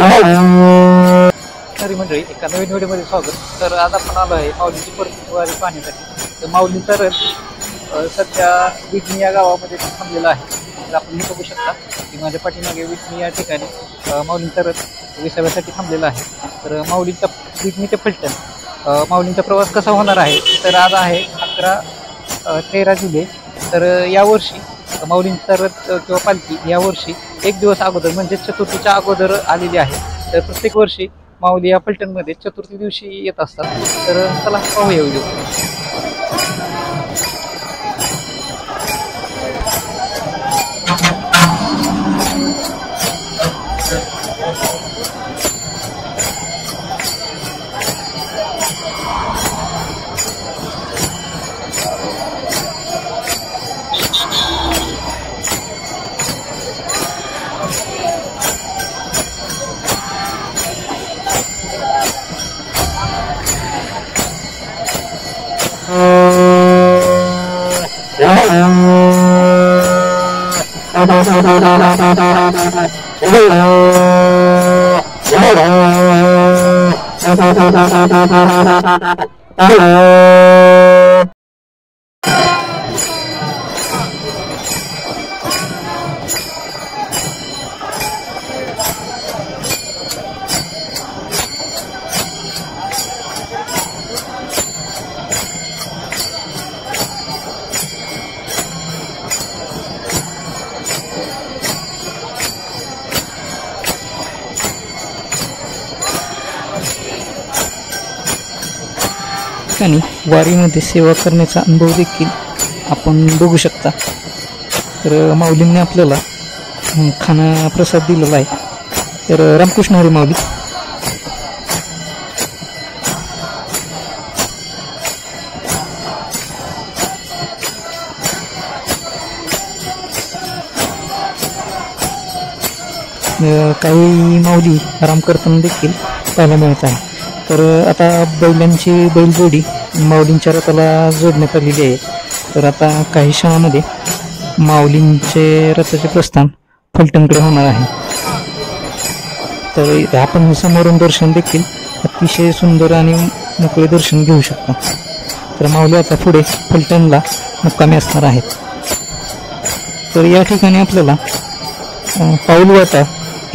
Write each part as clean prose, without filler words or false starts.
तरी मंडळी एका नवीन व्हिडिओमध्ये स्वागत. तर आज आपण आलो आहे माऊलीची परतीची वारी पाहण्यासाठी. तर माऊलीचा रथ सध्या विटणी या गावामध्ये थांबलेला आहे. तर आपण हे बघू शकता की माझ्या पाठीमागे विटणी या ठिकाणी माऊलींचा रथ विसाव्यासाठी थांबलेला आहे. तर माऊलींचा विटणी ते फलटण माऊलींचा प्रवास कसा होणार आहे, तर आज आहे 13 जुलै. तर यावर्षी माऊलींचा रथ किंवा पालखी यावर्षी एक दिवस अगोदर म्हणजे चतुर्थीच्या अगोदर आलेली आहे. तर प्रत्येक वर्षी माऊली या फलटणमध्ये चतुर्थी दिवशी येत असतात. तर चला पाहूया व्हिडिओ. ठिकाणी वारीमध्ये सेवा करण्याचा अनुभव देखील आपण बघू शकता. तर माऊलींनी आपल्याला खाना प्रसाद दिलेला आहे. तर रामकृष्ण हरी माऊली. काही माऊली आराम करताना देखील पाहायला मिळत आहे. तर आता बैलांची बैलजोडी माऊलींच्या रथाला जोडण्यात आलेली आहे. तर आता काही क्षणामध्ये माऊलींचे रथाचे प्रस्थान फलटणकडे होणार आहे. तर आपण समोरून दर्शन देखील अतिशय सुंदर आणि मोकळे दर्शन घेऊ शकता. तर माऊली आता पुढे फलटणला मुक्कामी असणार आहेत. तर या ठिकाणी आपल्याला पाऊल वाटा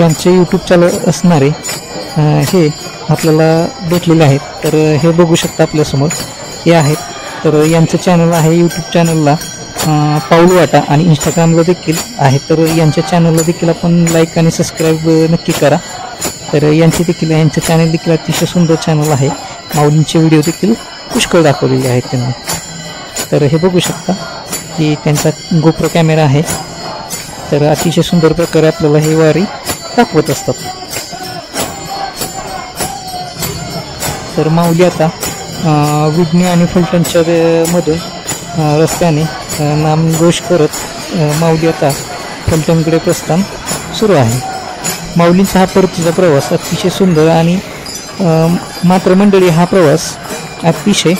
यांचे यूट्यूब चॅनल असणारे हे आपल्याला भेटलेले आहेत. तर हे बघू शकता आपल्यासमोर हे आहेत. तर यांचं चॅनल आहे यूट्यूब चॅनलला पाऊल वाटा आणि इंस्टाग्रामला देखील आहे. तर यांच्या चॅनलला देखील आपण लाईक आणि सबस्क्राईब नक्की करा. तर यांचं चॅनल देखील अतिशय सुंदर चॅनल आहे. माऊलींचे व्हिडिओ देखील पुष्कळ दाखवलेले आहेत त्यांनी. तर हे बघू शकता की त्यांचा गोप्रो कॅमेरा आहे. तर अतिशय सुंदर प्रकारे आपल्याला हे वारी दाखवत असतात. तर माऊली आता विटणी आणि फलटणच्या मधून रस्त्याने नामघोष करत माऊली आता फलटणकडे प्रस्थान सुरू आहे. माऊलींचा हा परतीचा प्रवास अतिशय सुंदर आणि मात्र मंडळी हा प्रवास अतिशय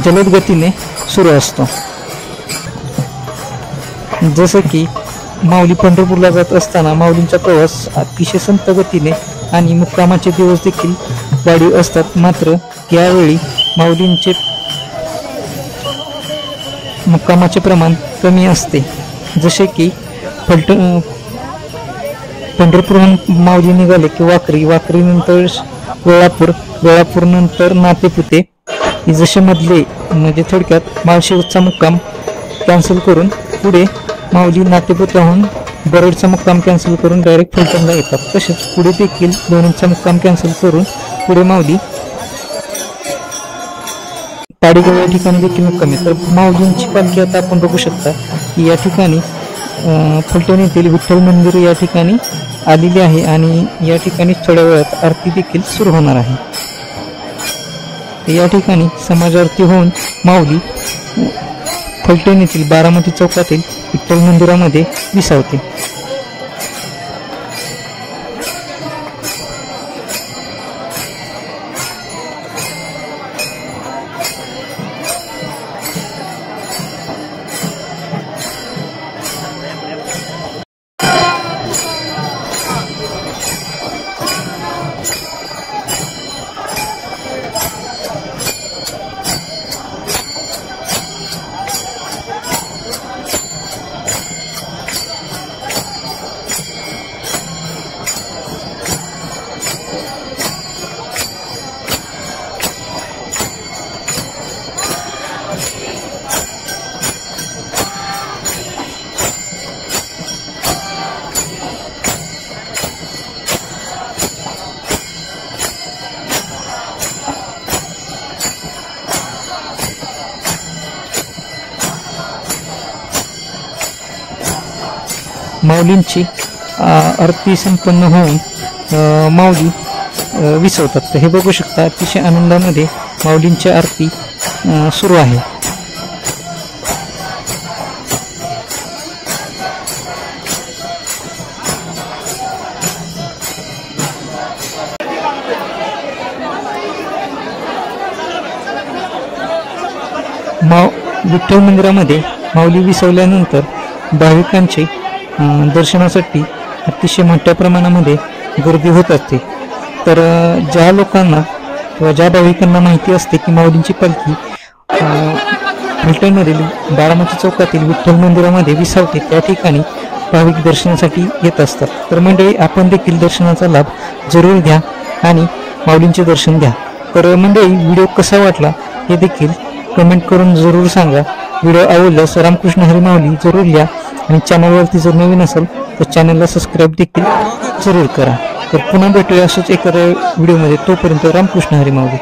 जलद गतीने सुरू असतो. जसं की माऊली पंढरपूरला जात असताना माऊलींचा प्रवास अतिशय संत गतीने आणि मुक्कामाचे दिवस देखील वाढीव असतात. मात्र यावेळी माऊलींचे मुक्कामाचे प्रमाण कमी असते. जसे की पंढरपूरहून माऊली निघाले की वाकरी नंतर वेळापूर नंतर नातेपुते जसे मधले म्हणजे थोडक्यात माळशेजचा मुक्काम कॅन्सल करून पुढे माऊली नातेपुताहून बरडचा मुक्काम कॅन्सल करून डायरेक्ट फलटणला येतात. तसेच पुढे देखील दोन्हीचा मुक्काम कॅन्सल करून पुढे माऊली पाडीगाव या ठिकाणी देखील मुक्काम आहे. तर माऊलींची पालखी आता आपण बघू शकता की या ठिकाणी फलटण येथील विठ्ठल मंदिर या ठिकाणी आलेली आहे आणि या ठिकाणी थोड्या वेळात आरती देखील सुरू होणार आहे. या ठिकाणी समाज आरती होऊन माऊली फलटण येथील बारामती चौकातील विठ्ठल मंदिरामध्ये विसावते. माऊलींची आरती संपन्न होऊन माऊली विसवतात. तर हे बघू शकता, अतिशय आनंदामध्ये माऊलींची आरती सुरू आहे. विठ्ठल मंदिरामध्ये माऊली विसवल्यानंतर भाविकांचे दर्शनासाठी अतिशय मोठ्या प्रमाणामध्ये गर्दी होत असते. तर ज्या लोकांना किंवा ज्या भाविकांना माहिती असते की माऊलींची पालखी फलटणमधील बारामती चौकातील विठ्ठल मंदिरामध्ये विसावते, त्या ठिकाणी भाविक दर्शनासाठी येत असतात. तर मंडळी, आपण देखील दर्शनाचा लाभ जरूर घ्या आणि माऊलींचे दर्शन घ्या. तर मंडळी, व्हिडिओ कसा वाटला हे देखील कमेंट करून जरूर सांगा. व्हिडिओ आवडल्यास रामकृष्ण हरी माऊली जरूर लिहा आणि चॅनलवरती जर नवीन असेल तर चॅनलला सबस्क्राईब देखील जरूर करा. तर पुन्हा भेटूया अशाच एखाद्या व्हिडिओमध्ये. तोपर्यंत रामकृष्ण हरी माऊली.